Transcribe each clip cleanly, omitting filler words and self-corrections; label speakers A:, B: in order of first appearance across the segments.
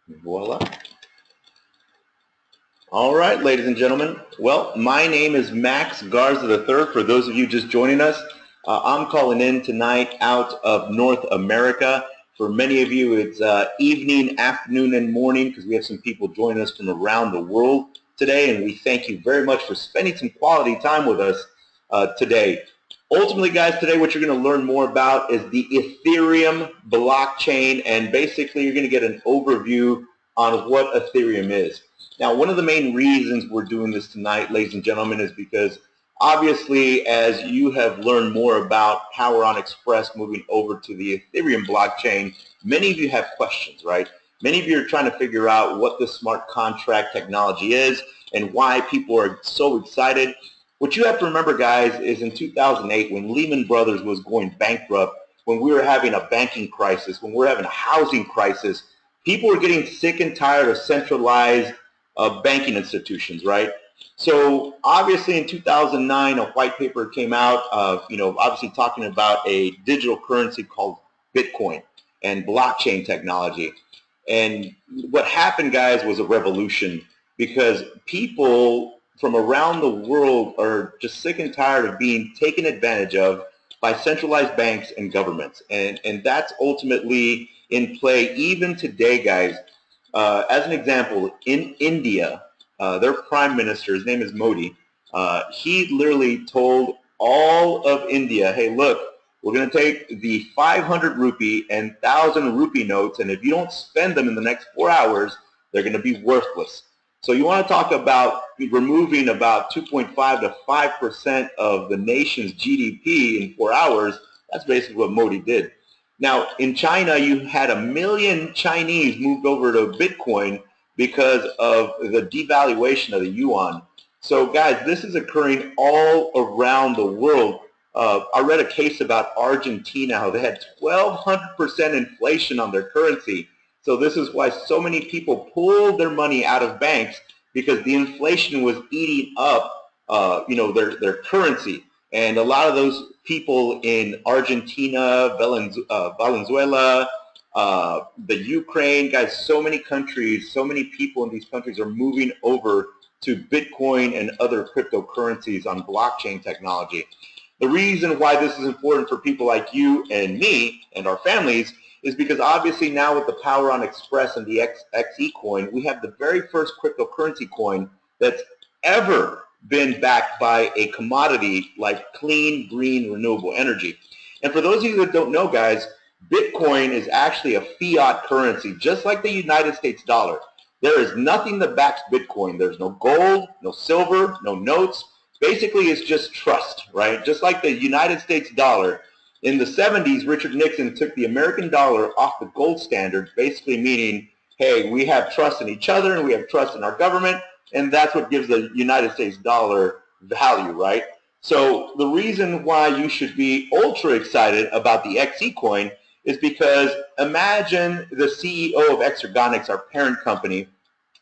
A: Voila. All right, ladies and gentlemen. Well, my name is Max Garza III. For those of you just joining us, I'm calling in tonight out of North America. For many of you, it's evening, afternoon, and morning because we have some people joining us from around the world today, and we thank you very much for spending some quality time with us today. Ultimately, guys, today what you're going to learn more about is the Ethereum blockchain, and basically you're going to get an overview on what Ethereum is. Now, one of the main reasons we're doing this tonight, ladies and gentlemen, is because obviously as you have learned more about Power on Xpress moving over to the Ethereum blockchain, many of you have questions, right? Many of you are trying to figure out what the smart contract technology is and why people are so excited. What you have to remember, guys, is in 2008 when Lehman Brothers was going bankrupt, when we were having a banking crisis, when we were having a housing crisis, people were getting sick and tired of centralized banking institutions, right? So obviously in 2009, a white paper came out, obviously talking about a digital currency called Bitcoin and blockchain technology. And what happened, guys, was a revolution because people from around the world are just sick and tired of being taken advantage of by centralized banks and governments. And that's ultimately in play even today, guys. As an example, in India, their prime minister, his name is Modi, he literally told all of India, hey, look, we're going to take the 500 rupee and 1,000 rupee notes, and if you don't spend them in the next 4 hours, they're going to be worthless. So you want to talk about removing about 2.5 to 5% of the nation's GDP in 4 hours. That's basically what Modi did. Now, in China, you had 1 million Chinese moved over to Bitcoin because of the devaluation of the yuan. So, guys, this is occurring all around the world. I read a case about Argentina, how they had 1,200% inflation on their currency. So this is why so many people pulled their money out of banks because the inflation was eating up, their currency. And a lot of those people in Argentina, Venezuela, the Ukraine, guys, so many countries, so many people in these countries are moving over to Bitcoin and other cryptocurrencies on blockchain technology. The reason why this is important for people like you and me and our families is because obviously now with the Power on Xpress and the XeCoin, we have the very first cryptocurrency coin that's ever been backed by a commodity like clean, green, renewable energy. And for those of you that don't know, guys, Bitcoin is actually a fiat currency, just like the United States dollar. There is nothing that backs Bitcoin. There's no gold, no silver, no notes. Basically, it's just trust, right? Just like the United States dollar. In the 70s, Richard Nixon took the American dollar off the gold standard, basically meaning, hey, we have trust in each other and we have trust in our government, and that's what gives the United States dollar value, right? So the reason why you should be ultra excited about the XeCoin is because imagine the CEO of Exergonics, our parent company,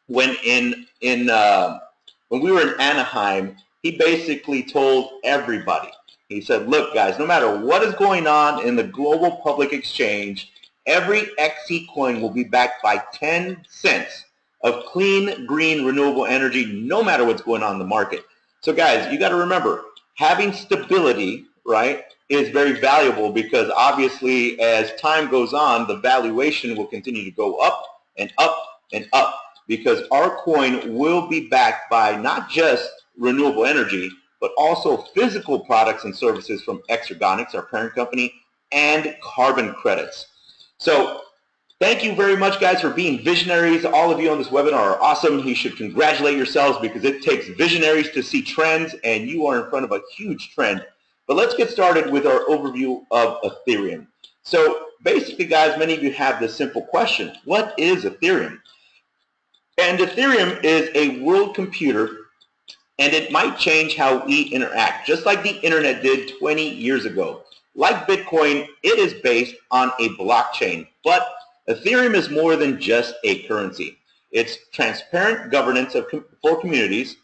A: when we were in Anaheim, he basically told everybody. He said, look, guys, no matter what is going on in the global public exchange, every XeCoin will be backed by 10 cents of clean, green, renewable energy, no matter what's going on in the market. So, guys, you got to remember, having stability, right, is very valuable because obviously as time goes on, the valuation will continue to go up and up and up because our coin will be backed by not just renewable energy, but also physical products and services from Exergonics, our parent company, and carbon credits. So thank you very much, guys, for being visionaries. All of you on this webinar are awesome. You should congratulate yourselves because it takes visionaries to see trends, and you are in front of a huge trend. But let's get started with our overview of Ethereum. So basically, guys, many of you have this simple question. What is Ethereum? And Ethereum is a world computer, and it might change how we interact, just like the internet did 20 years ago. Like Bitcoin, it is based on a blockchain, but Ethereum is more than just a currency. It's transparent governance for communities,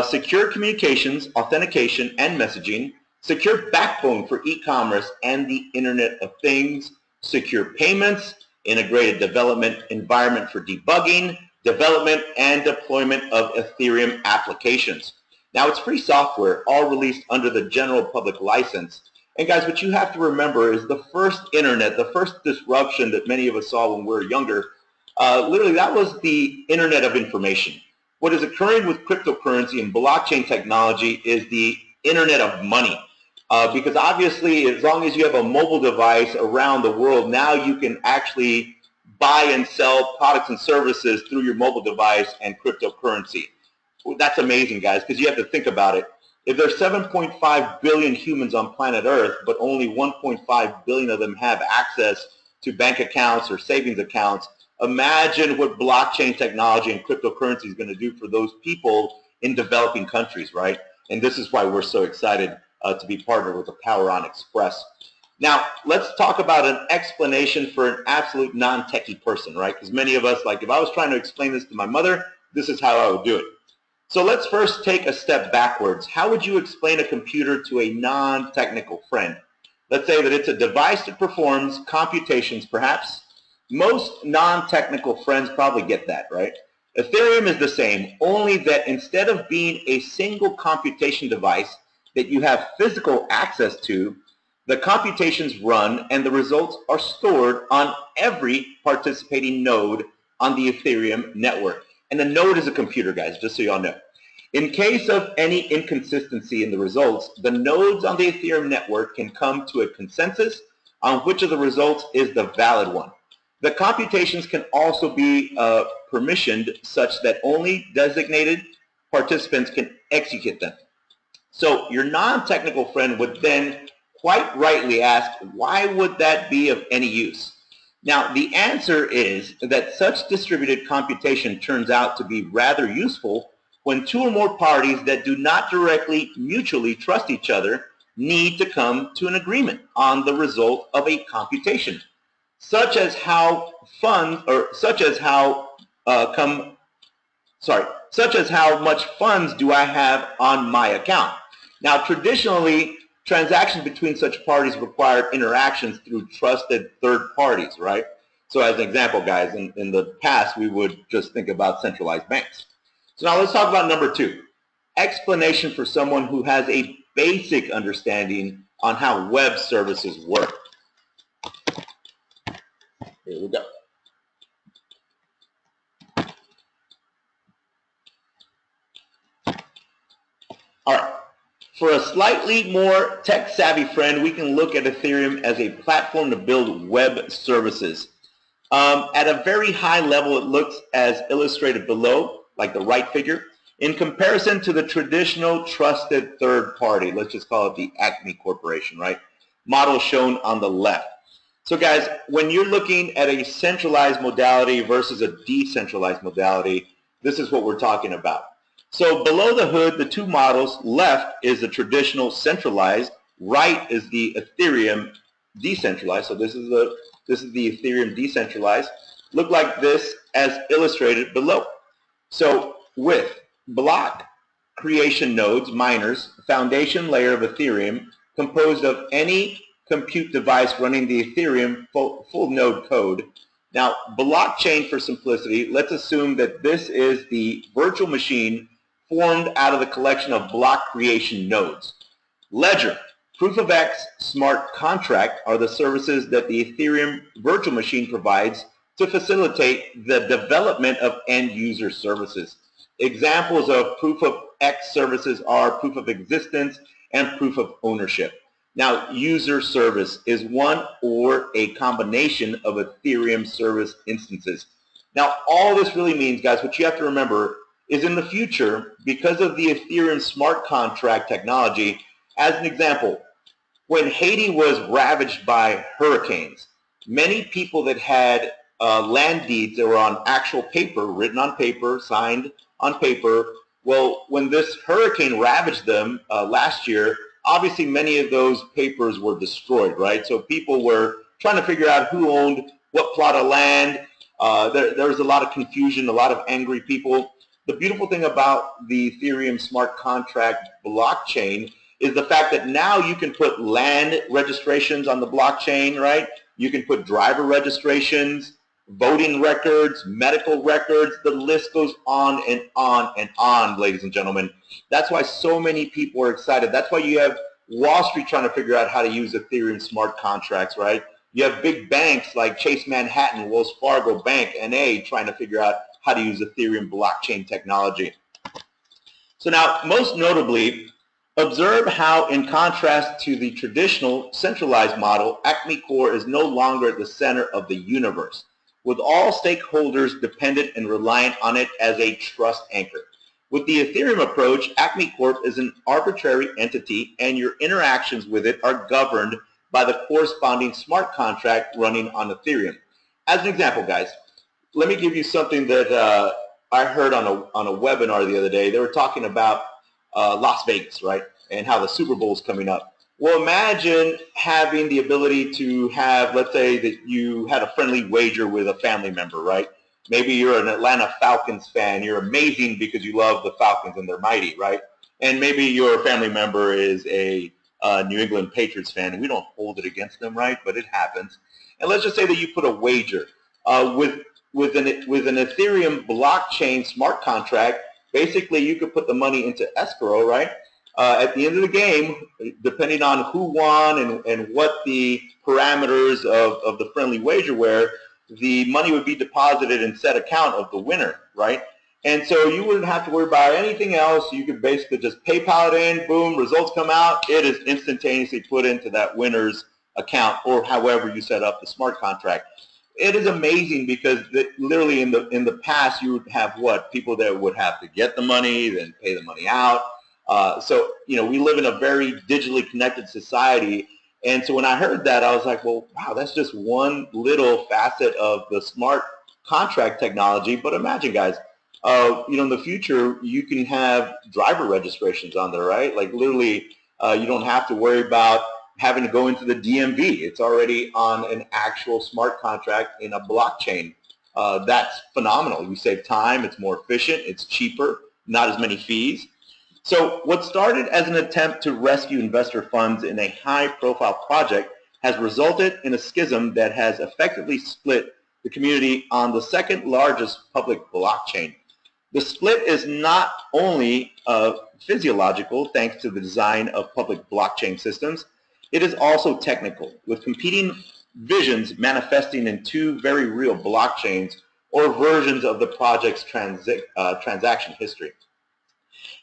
A: secure communications, authentication, and messaging, secure backbone for e-commerce and the Internet of Things, secure payments, integrated development environment for debugging, development, and deployment of Ethereum applications. Now, it's free software, all released under the general public license. And guys, what you have to remember is the first internet, the first disruption that many of us saw when we were younger, literally that was the internet of information. What is occurring with cryptocurrency and blockchain technology is the internet of money. Because obviously, as long as you have a mobile device around the world, now you can actually buy and sell products and services through your mobile device and cryptocurrency. Well, that's amazing, guys, because you have to think about it. If there's 7.5 billion humans on planet Earth, but only 1.5 billion of them have access to bank accounts or savings accounts, imagine what blockchain technology and cryptocurrency is going to do for those people in developing countries, right? And this is why we're so excited to be partnered with the Power on Xpress. Now, let's talk about an explanation for an absolute non-techie person, right? Because many of us, like if I was trying to explain this to my mother, this is how I would do it. So let's first take a step backwards. How would you explain a computer to a non-technical friend? Let's say that it's a device that performs computations, perhaps. Most non-technical friends probably get that, right? Ethereum is the same, only that instead of being a single computation device that you have physical access to, the computations run and the results are stored on every participating node on the Ethereum network. And a node is a computer, guys, just so you all know. In case of any inconsistency in the results, the nodes on the Ethereum network can come to a consensus on which of the results is the valid one. The computations can also be permissioned such that only designated participants can execute them. So your non-technical friend would then quite rightly ask, why would that be of any use? Now, the answer is that such distributed computation turns out to be rather useful when two or more parties that do not directly mutually trust each other need to come to an agreement on the result of a computation, such as how much funds do I have on my account. Now, traditionally, transactions between such parties require interactions through trusted third parties, right? So as an example, guys, in the past, we would just think about centralized banks. So now let's talk about number two, explanation for someone who has a basic understanding on how web services work. Here we go. All right. For a slightly more tech-savvy friend, we can look at Ethereum as a platform to build web services. At a very high level, it looks as illustrated below, like the right figure, in comparison to the traditional trusted third party. Let's just call it the Acme Corporation, right? Model shown on the left. So guys, when you're looking at a centralized modality versus a decentralized modality, this is what we're talking about. So below the hood, the two models, left is the traditional centralized, right is the Ethereum decentralized. So this is the Ethereum decentralized. Look like this as illustrated below. So with block creation nodes, miners, foundation layer of Ethereum composed of any compute device running the Ethereum full node code. Now, blockchain for simplicity, let's assume that this is the virtual machine formed out of the collection of block creation nodes. Ledger, proof of X, smart contract are the services that the Ethereum virtual machine provides to facilitate the development of end user services. Examples of proof of X services are proof of existence and proof of ownership. Now, user service is one or a combination of Ethereum service instances. Now, all this really means, guys, what you have to remember is in the future, because of the Ethereum smart contract technology, as an example, when Haiti was ravaged by hurricanes, many people that had land deeds that were on actual paper, written on paper, signed on paper, well, when this hurricane ravaged them last year, obviously many of those papers were destroyed, right? So people were trying to figure out who owned what plot of land. There was a lot of confusion, a lot of angry people. The beautiful thing about the Ethereum smart contract blockchain is the fact that now you can put land registrations on the blockchain, right? You can put driver registrations, voting records, medical records. The list goes on and on and on, ladies and gentlemen. That's why so many people are excited. That's why you have Wall Street trying to figure out how to use Ethereum smart contracts, right? You have big banks like Chase Manhattan, Wells Fargo Bank, NA, trying to figure out how to use Ethereum blockchain technology. So now, most notably, observe how, in contrast to the traditional centralized model, Acme Core is no longer at the center of the universe, with all stakeholders dependent and reliant on it as a trust anchor. With the Ethereum approach, Acme Corp is an arbitrary entity, and your interactions with it are governed by the corresponding smart contract running on Ethereum. As an example, guys, let me give you something that I heard on a webinar the other day. They were talking about Las Vegas, right, and how the Super Bowl is coming up. Well, imagine having the ability to have, let's say that you had a friendly wager with a family member, right? Maybe you're an Atlanta Falcons fan. You're amazing because you love the Falcons and they're mighty, right? And maybe your family member is a New England Patriots fan. We don't hold it against them, right? But it happens. And let's just say that you put a wager with an Ethereum blockchain smart contract. Basically, you could put the money into escrow, right? At the end of the game, depending on who won and what the parameters of the friendly wager were, the money would be deposited in said account of the winner, right? And so you wouldn't have to worry about anything else. You could basically just PayPal it in, boom, results come out. It is instantaneously put into that winner's account or however you set up the smart contract. It is amazing because literally in the past you would have people that would have to get the money, then pay the money out. So we live in a very digitally connected society, and so when I heard that, I was like, well, wow, that's just one little facet of the smart contract technology. But imagine, guys, in the future you can have driver registrations on there, right? Like literally, you don't have to worry about having to go into the DMV. It's already on an actual smart contract in a blockchain. That's phenomenal. You save time, it's more efficient, it's cheaper, not as many fees. So what started as an attempt to rescue investor funds in a high-profile project has resulted in a schism that has effectively split the community on the second largest public blockchain. The split is not only physiological, thanks to the design of public blockchain systems, it is also technical, with competing visions manifesting in two very real blockchains or versions of the project's transaction history.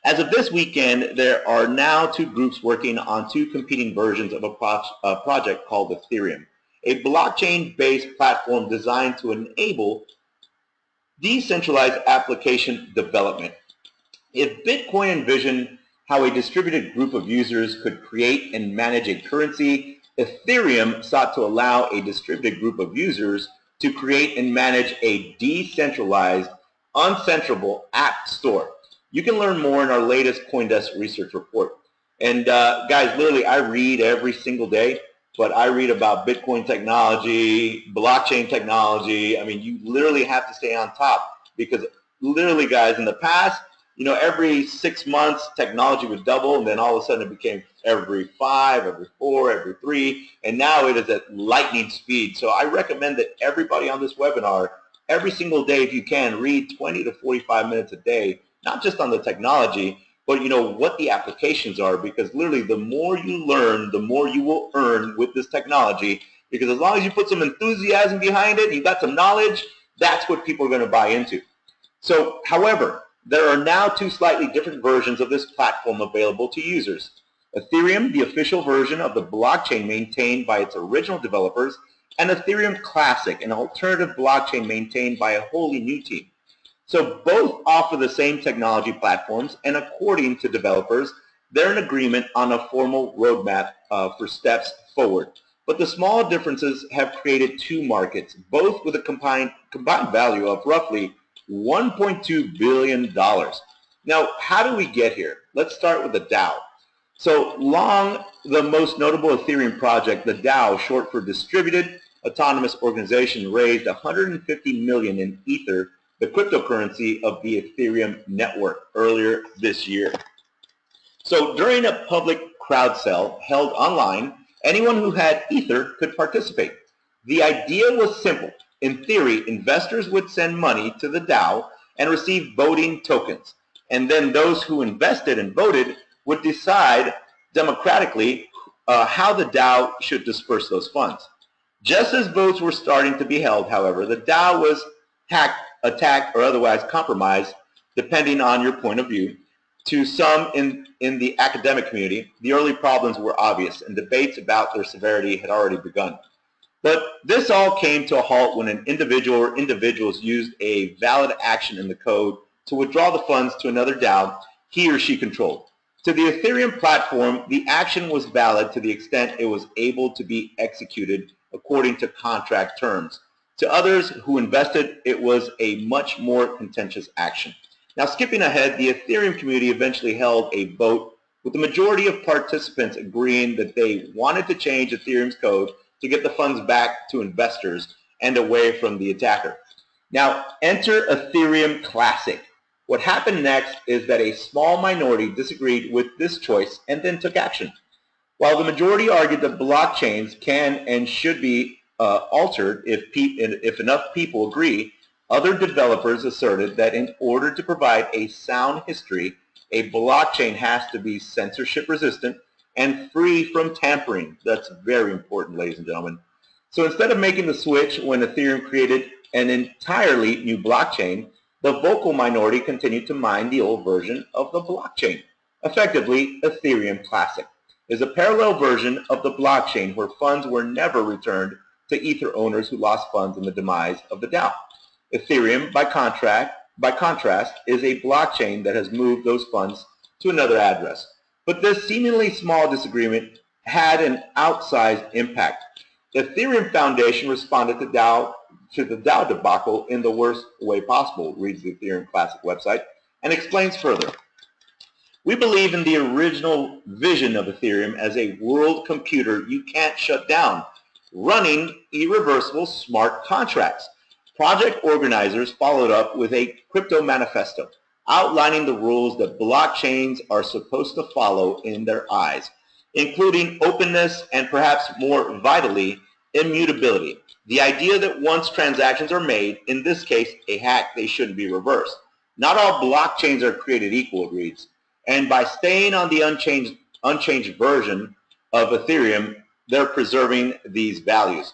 A: As of this weekend, there are now two groups working on two competing versions of a project called Ethereum, a blockchain-based platform designed to enable decentralized application development. If Bitcoin envisioned how a distributed group of users could create and manage a currency, Ethereum sought to allow a distributed group of users to create and manage a decentralized, uncensorable app store. You can learn more in our latest CoinDesk research report. And guys, literally, I read every single day, but I read about Bitcoin technology, blockchain technology. I mean, you literally have to stay on top because literally, guys, in the past, every 6 months, technology would double, and then all of a sudden it became every 5, every 4, every 3, and now it is at lightning speed. So I recommend that everybody on this webinar, every single day, if you can, read 20 to 45 minutes a day, not just on the technology, but what the applications are, because literally the more you learn, the more you will earn with this technology, because as long as you put some enthusiasm behind it, you got some knowledge, that's what people are going to buy into. So, however, there are now two slightly different versions of this platform available to users. Ethereum, the official version of the blockchain maintained by its original developers, and Ethereum Classic, an alternative blockchain maintained by a wholly new team. So both offer the same technology platforms, and according to developers, they're in agreement on a formal roadmap for steps forward. But the small differences have created two markets, both with a combined value of roughly $1.2 billion. Now, how do we get here? Let's start with the DAO. So long, the most notable Ethereum project, the DAO, short for Distributed Autonomous Organization, raised $150 million in Ether, the cryptocurrency of the Ethereum network, earlier this year. So during a public crowd sale held online, anyone who had Ether could participate. The idea was simple. In theory, investors would send money to the DAO and receive voting tokens. And then those who invested and voted would decide democratically how the DAO should disperse those funds. Just as votes were starting to be held, however, the DAO was hacked, attacked, or otherwise compromised, depending on your point of view. To some in the academic community, the early problems were obvious, and debates about their severity had already begun. But this all came to a halt when an individual or individuals used a valid action in the code to withdraw the funds to another DAO he or she controlled. To the Ethereum platform, the action was valid to the extent it was able to be executed according to contract terms. To others who invested, it was a much more contentious action. Now, skipping ahead, the Ethereum community eventually held a vote with the majority of participants agreeing that they wanted to change Ethereum's code to get the funds back to investors and away from the attacker. Now, enter Ethereum Classic. What happened next is that a small minority disagreed with this choice and then took action. While the majority argued that blockchains can and should be altered if enough people agree, other developers asserted that in order to provide a sound history, a blockchain has to be censorship resistant and free from tampering. That's very important, ladies and gentlemen. So instead of making the switch when Ethereum created an entirely new blockchain, the vocal minority continued to mine the old version of the blockchain. Effectively, Ethereum Classic is a parallel version of the blockchain where funds were never returned to Ether owners who lost funds in the demise of the DAO. Ethereum, by contrast, is a blockchain that has moved those funds to another address. But this seemingly small disagreement had an outsized impact. The Ethereum Foundation responded to the DAO debacle in the worst way possible, reads the Ethereum Classic website, and explains further. We believe in the original vision of Ethereum as a world computer you can't shut down, running irreversible smart contracts. Project organizers followed up with a crypto manifesto outlining the rules that blockchains are supposed to follow in their eyes, including openness and perhaps more vitally, immutability. The idea that once transactions are made, in this case a hack, they shouldn't be reversed. Not all blockchains are created equal, it reads. And by staying on the unchanged version of Ethereum, they're preserving these values.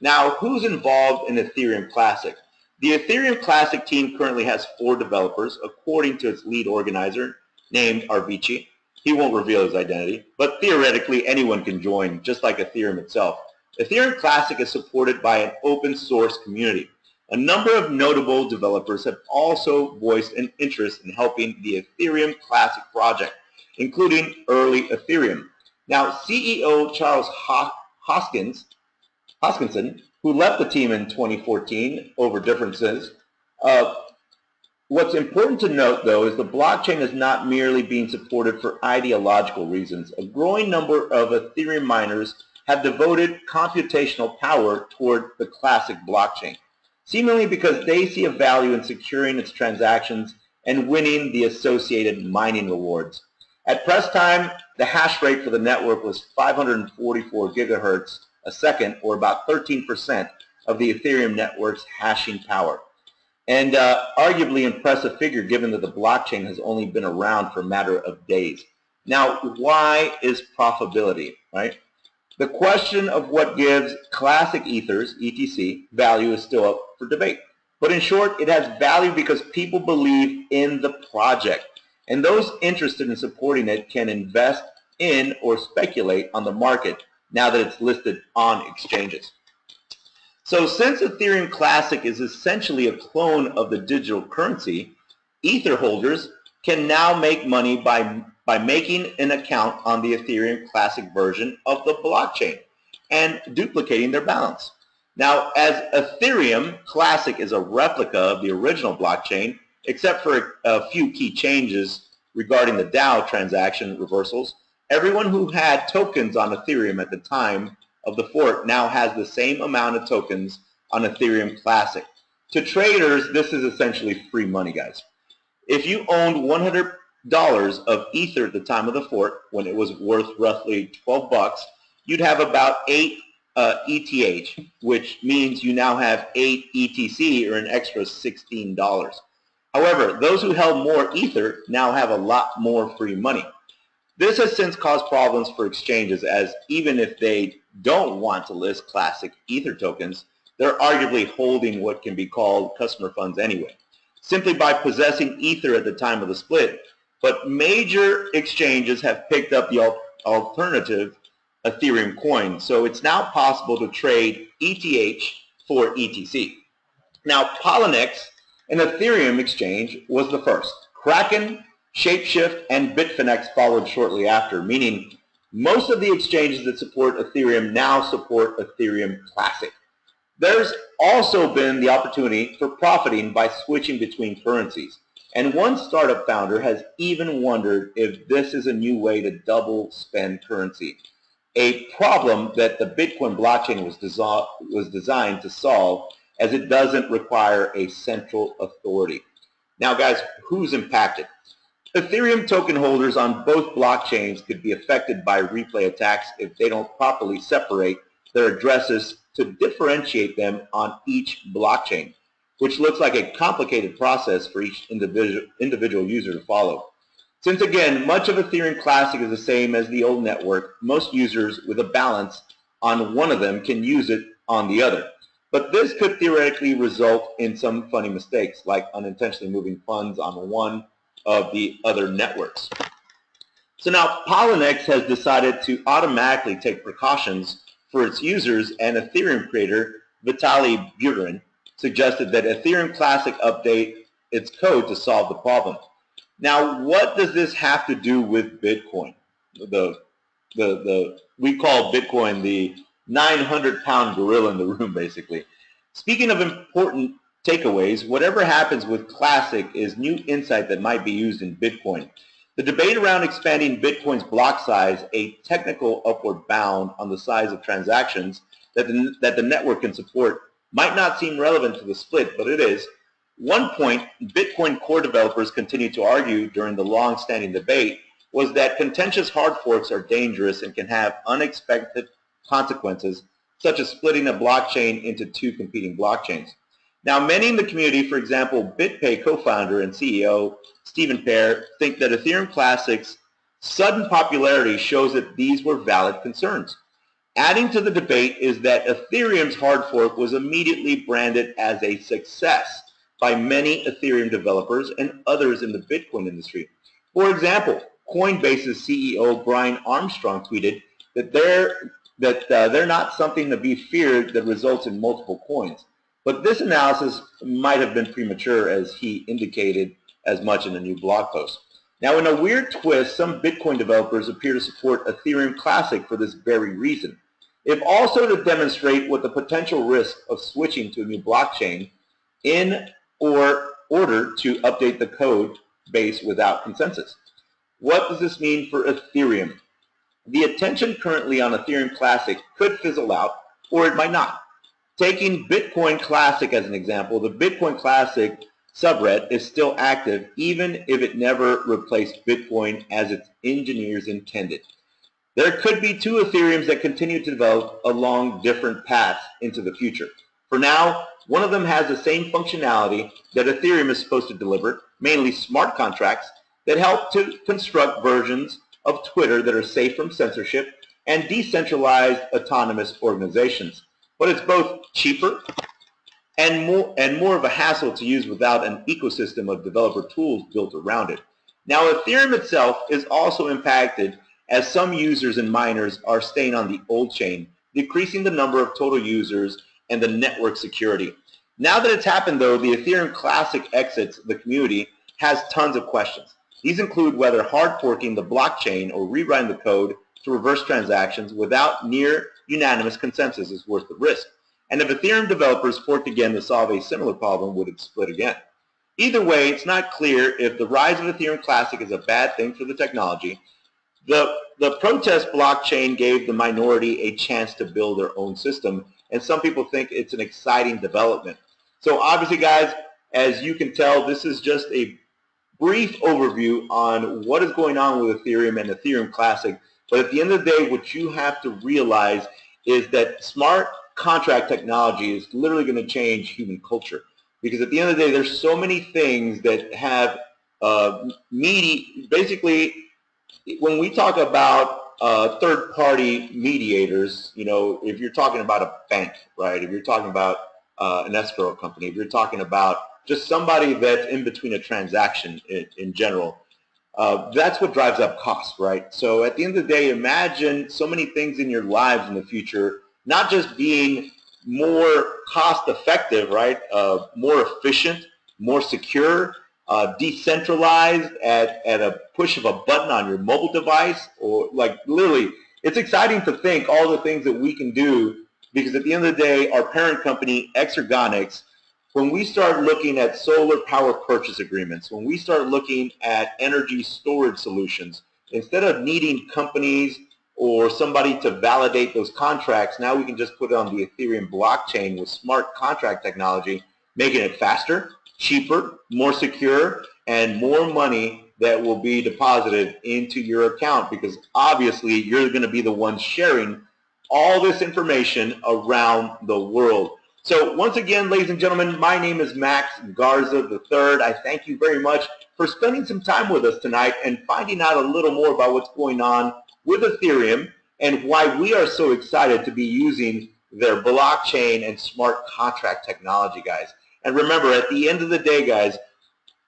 A: Now, who's involved in Ethereum Classic? The Ethereum Classic team currently has 4 developers, according to its lead organizer, named Arvici. He won't reveal his identity, but theoretically anyone can join, just like Ethereum itself. Ethereum Classic is supported by an open source community. A number of notable developers have also voiced an interest in helping the Ethereum Classic project, including early Ethereum. Now, CEO Charles Hoskinson, who left the team in 2014 over differences. What's important to note, though, is the blockchain is not merely being supported for ideological reasons. A growing number of Ethereum miners have devoted computational power toward the Classic blockchain, seemingly because they see a value in securing its transactions and winning the associated mining rewards. At press time, the hash rate for the network was 544 gigahertz a second, or about 13% of the Ethereum network's hashing power. And arguably impressive figure given that the blockchain has only been around for a matter of days. Now, why is profitability, right? The question of what gives classic ethers, ETC, value is still up for debate. But in short, it has value because people believe in the project. And those interested in supporting it can invest in or speculate on the market now that it's listed on exchanges. So since Ethereum Classic is essentially a clone of the digital currency, Ether holders can now make money by making an account on the Ethereum Classic version of the blockchain and duplicating their balance. Now, as Ethereum Classic is a replica of the original blockchain, except for a few key changes regarding the DAO transaction reversals, everyone who had tokens on Ethereum at the time of the fork now has the same amount of tokens on Ethereum Classic. To traders, this is essentially free money, guys. If you owned $100 of Ether at the time of the fork, when it was worth roughly $12, you'd have about 8 ETH, which means you now have 8 ETC or an extra $16. However, those who held more Ether now have a lot more free money. This has since caused problems for exchanges, as even if they don't want to list classic Ether tokens, they're arguably holding what can be called customer funds anyway, simply by possessing Ether at the time of the split. But major exchanges have picked up the alternative Ethereum coin, so it's now possible to trade ETH for ETC. Now, Polynex, an Ethereum exchange, was the first. Kraken, Shapeshift, and Bitfinex followed shortly after, meaning most of the exchanges that support Ethereum now support Ethereum Classic. There's also been the opportunity for profiting by switching between currencies. And one startup founder has even wondered if this is a new way to double spend currency, a problem that the Bitcoin blockchain was designed to solve, as it doesn't require a central authority. Now guys, who's impacted? Ethereum token holders on both blockchains could be affected by replay attacks if they don't properly separate their addresses to differentiate them on each blockchain, which looks like a complicated process for each individual user to follow. Since again, much of Ethereum Classic is the same as the old network, most users with a balance on one of them can use it on the other. But this could theoretically result in some funny mistakes, like unintentionally moving funds on one of the other networks. So now Polynex has decided to automatically take precautions for its users, and Ethereum creator Vitaly Buterin suggested that Ethereum Classic update its code to solve the problem. Now, what does this have to do with Bitcoin? We call Bitcoin the 900-pound gorilla in the room, basically. Speaking of important takeaways, whatever happens with Classic is new insight that might be used in Bitcoin. The debate around expanding Bitcoin's block size, a technical upward bound on the size of transactions that the network can support, might not seem relevant to the split, but it is. One point Bitcoin core developers continued to argue during the long-standing debate was that contentious hard forks are dangerous and can have unexpected consequences, such as splitting a blockchain into two competing blockchains. Now, many in the community, for example, BitPay co-founder and CEO Stephen Pear, think that Ethereum Classic's sudden popularity shows that these were valid concerns. Adding to the debate is that Ethereum's hard fork was immediately branded as a success by many Ethereum developers and others in the Bitcoin industry. For example, Coinbase's CEO Brian Armstrong tweeted that they're not something to be feared that results in multiple coins. But this analysis might have been premature, as he indicated as much in a new blog post. Now, in a weird twist, some Bitcoin developers appear to support Ethereum Classic for this very reason, if also to demonstrate what the potential risk of switching to a new blockchain in order to update the code base without consensus. What does this mean for Ethereum? The attention currently on Ethereum Classic could fizzle out, or it might not. Taking Bitcoin Classic as an example, the Bitcoin Classic subreddit is still active even if it never replaced Bitcoin as its engineers intended. There could be two Ethereums that continue to develop along different paths into the future. For now, one of them has the same functionality that Ethereum is supposed to deliver, mainly smart contracts that help to construct versions of Twitter that are safe from censorship and decentralized autonomous organizations. But it's both cheaper and more of a hassle to use without an ecosystem of developer tools built around it. Now, Ethereum itself is also impacted, as some users and miners are staying on the old chain, decreasing the number of total users and the network security. Now that it's happened, though, the Ethereum Classic exits the community has tons of questions. These include whether hard forking the blockchain or rewriting the code to reverse transactions without near unanimous consensus is worth the risk. And if Ethereum developers forked again to solve a similar problem, would it split again? Either way, it's not clear if the rise of Ethereum Classic is a bad thing for the technology. The protest blockchain gave the minority a chance to build their own system, and some people think it's an exciting development. So obviously, guys, as you can tell, this is just a brief overview on what is going on with Ethereum and Ethereum Classic. But at the end of the day, what you have to realize is that smart contract technology is literally going to change human culture. Because at the end of the day, there's so many things that have basically, when we talk about third-party mediators, you know, if you're talking about a bank, right? If you're talking about an escrow company, if you're talking about just somebody that's in between a transaction in general, that's what drives up costs, right? So at the end of the day, imagine so many things in your lives in the future, not just being more cost effective, right? More efficient, more secure, decentralized at a push of a button on your mobile device, or like literally, it's exciting to think all the things that we can do, because at the end of the day, our parent company, Exergonics, when we start looking at solar power purchase agreements, when we start looking at energy storage solutions, instead of needing companies or somebody to validate those contracts, now we can just put it on the Ethereum blockchain with smart contract technology, making it faster, cheaper, more secure, and more money that will be deposited into your account, because obviously you're going to be the one sharing all this information around the world. So once again, ladies and gentlemen, my name is Max Garza III. I thank you very much for spending some time with us tonight and finding out a little more about what's going on with Ethereum and why we are so excited to be using their blockchain and smart contract technology, guys. And remember, at the end of the day, guys,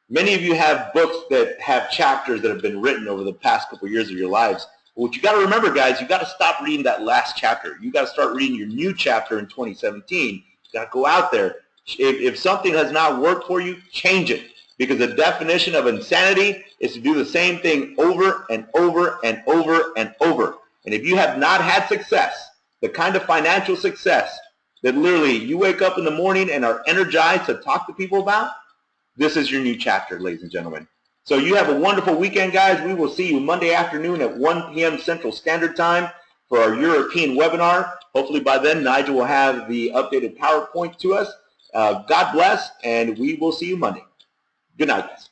A: many of you have books that have chapters that have been written over the past couple of years of your lives. But what you got to remember, guys, you got to stop reading that last chapter. You got to start reading your new chapter in 2017. You got to go out there. If something has not worked for you, change it. Because the definition of insanity is to do the same thing over and over and over and over. And if you have not had success, the kind of financial success that literally you wake up in the morning and are energized to talk to people about, this is your new chapter, ladies and gentlemen. So you have a wonderful weekend, guys. We will see you Monday afternoon at 1 p.m. Central Standard Time for our European webinar. Hopefully by then, Nigel will have the updated PowerPoint to us. God bless, and we will see you Monday. Good night, guys.